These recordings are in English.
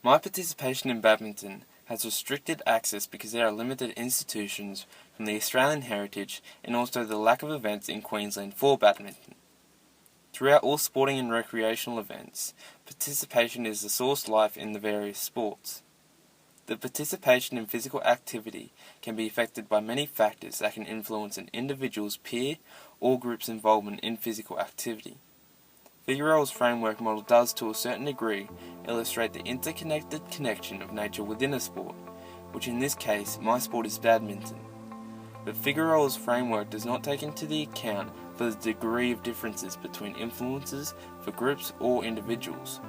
My participation in badminton has restricted access because there are limited institutions from the Australian heritage and also the lack of events in Queensland for badminton. Throughout all sporting and recreational events, participation is the source life in the various sports. The participation in physical activity can be affected by many factors that can influence an individual's peer or group's involvement in physical activity. Figueroa's framework model does, to a certain degree, illustrate the interconnected connection of nature within a sport, which in this case, my sport is badminton. But Figueroa's framework does not take into the account for the degree of differences between influences for groups or individuals.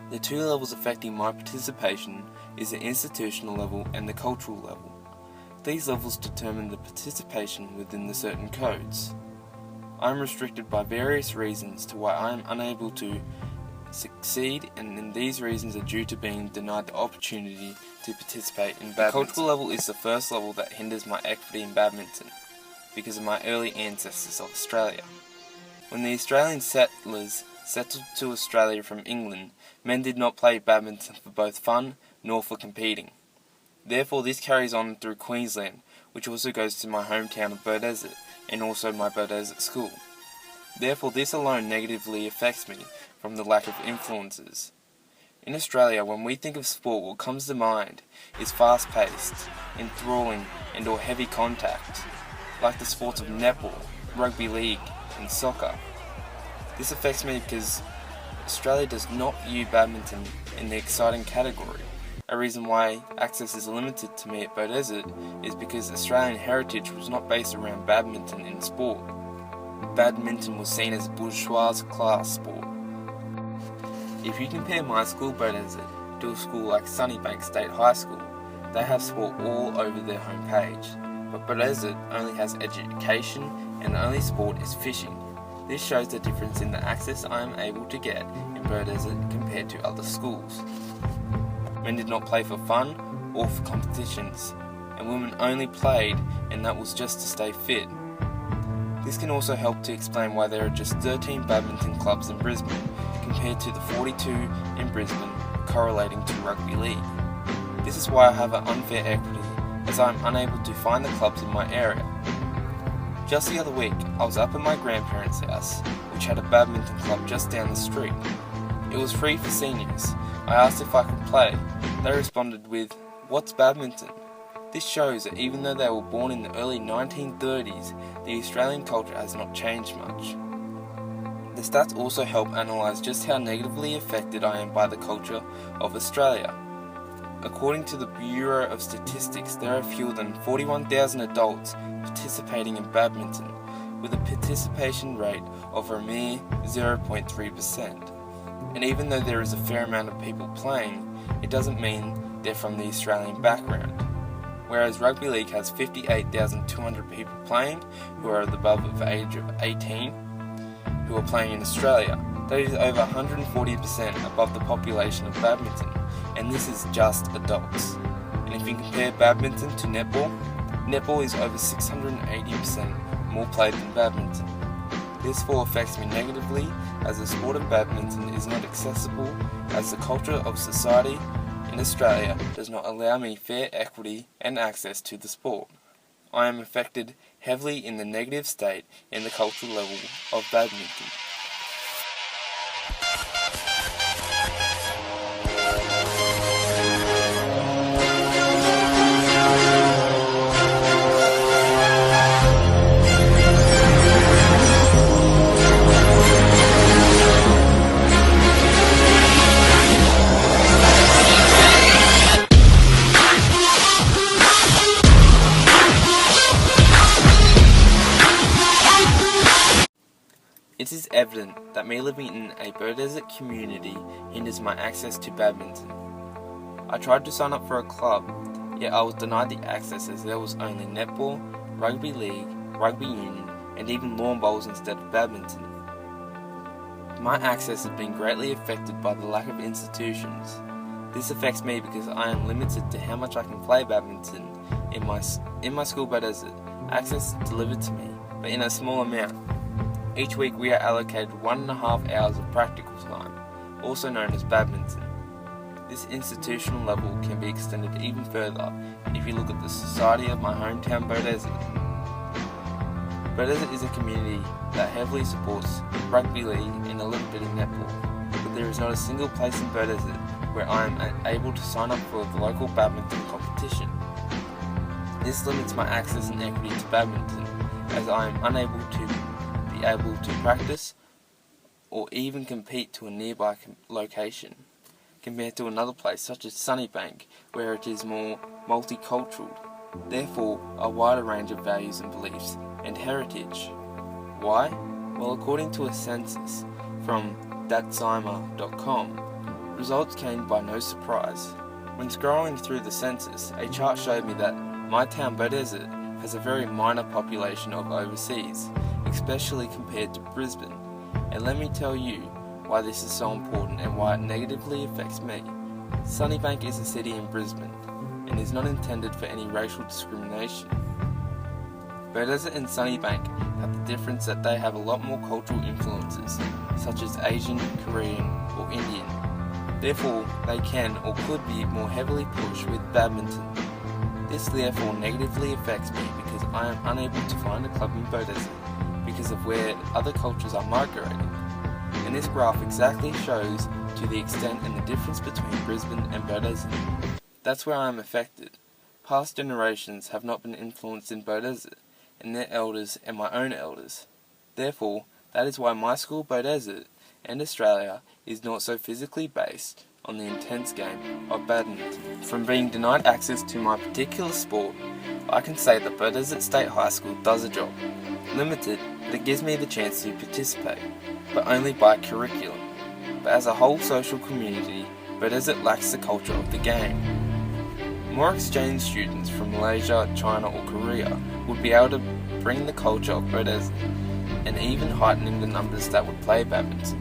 The two levels affecting my participation is the institutional level and the cultural level. These levels determine the participation within the certain codes. I am restricted by various reasons to why I am unable to succeed, and these reasons are due to being denied the opportunity to participate in badminton. The cultural level is the first level that hinders my equity in badminton because of my early ancestors of Australia. When the Australian settlers settled to Australia from England, men did not play badminton for both fun nor for competing. Therefore, this carries on through Queensland, which also goes to my hometown of Beaudesert and also my Beaudesert school. Therefore, this alone negatively affects me from the lack of influences. In Australia, when we think of sport, what comes to mind is fast-paced, enthralling and or heavy contact, like the sports of netball, rugby league and soccer. This affects me because Australia does not view badminton in the exciting category. A reason why access is limited to me at Beaudesert is because Australian heritage was not based around badminton in sport. Badminton was seen as a bourgeois class sport. If you compare my school, Beaudesert, to a school like Sunnybank State High School, they have sport all over their homepage. But Beaudesert only has education and the only sport is fishing. This shows the difference in the access I am able to get in Beaudesert compared to other schools. Men did not play for fun or for competitions, and women only played, and that was just to stay fit. This can also help to explain why there are just 13 badminton clubs in Brisbane compared to the 42 in Brisbane, correlating to rugby league. This is why I have an unfair equity, as I am unable to find the clubs in my area. Just the other week, I was up at my grandparents' house, which had a badminton club just down the street. It was free for seniors. I asked if I could play. They responded with, "What's badminton?" This shows that even though they were born in the early 1930s, the Australian culture has not changed much. The stats also help analyse just how negatively affected I am by the culture of Australia. According to the Bureau of Statistics, there are fewer than 41,000 adults participating in badminton, with a participation rate of a mere 0.3%. And even though there is a fair amount of people playing, it doesn't mean they're from the Australian background. Whereas rugby league has 58,200 people playing who are above the age of 18 who are playing in Australia. That is over 140% above the population of badminton, and this is just adults. And if you compare badminton to netball, netball is over 680% more played than badminton. This fall affects me negatively as the sport of badminton is not accessible, as the culture of society in Australia does not allow me fair equity and access to the sport. I am affected heavily in the negative state in the cultural level of badminton. It is evident that me living in a Beaudesert community hinders my access to badminton. I tried to sign up for a club, yet I was denied the access as there was only netball, rugby league, rugby union, and even lawn bowls instead of badminton. My access has been greatly affected by the lack of institutions. This affects me because I am limited to how much I can play badminton in my school Beaudesert. Access is delivered to me, but in a small amount. Each week we are allocated 1.5 hours of practical time, also known as badminton. This institutional level can be extended even further if you look at the society of my hometown Beaudesert. Beaudesert is a community that heavily supports rugby league and a little bit of netball, but there is not a single place in Beaudesert where I am able to sign up for the local badminton competition. This limits my access and equity to badminton, as I am unable to be able to practice or even compete to a nearby location, compared to another place such as Sunnybank, where it is more multicultural, therefore a wider range of values and beliefs and heritage. Why? Well, according to a census from datzymer.com, results came by no surprise. When scrolling through the census, a chart showed me that my town Beaudesert has a very minor population of overseas, especially compared to Brisbane. And let me tell you why this is so important and why it negatively affects me. Sunnybank is a city in Brisbane and is not intended for any racial discrimination. Beaudesert and Sunnybank have the difference that they have a lot more cultural influences, such as Asian, Korean, or Indian. Therefore, they can or could be more heavily pushed with badminton. This therefore negatively affects me because I am unable to find a club in Beaudesert because of where other cultures are migrating. And this graph exactly shows to the extent and the difference between Brisbane and Beaudesert. That's where I am affected. Past generations have not been influenced in Beaudesert, and their elders and my own elders. Therefore, that is why my school Beaudesert and Australia is not so physically based on the intense game of badminton. From being denied access to my particular sport, I can say that Beaudesert State High School does a job. Limited, but it gives me the chance to participate, but only by curriculum. But as a whole social community, Beaudesert lacks the culture of the game. More exchange students from Malaysia, China or Korea would be able to bring the culture of Beaudesert and even heightening the numbers that would play badminton.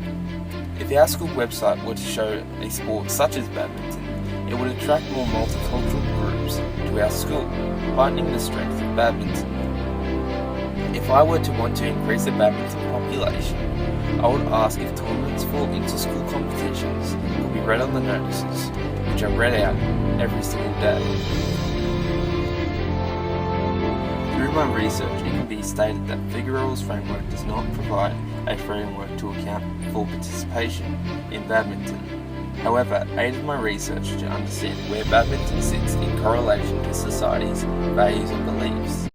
If our school website were to show a sport such as badminton, it would attract more multicultural groups to our school, heightening the strength of badminton. If I were to want to increase the badminton population, I would ask if tournaments for inter-school competitions could be read on the notices, which are read out every single day. Through my research, it can be stated that Figueroa's framework does not provide a framework to account for participation in badminton. However, it aided my research to understand where badminton sits in correlation to society's values and beliefs.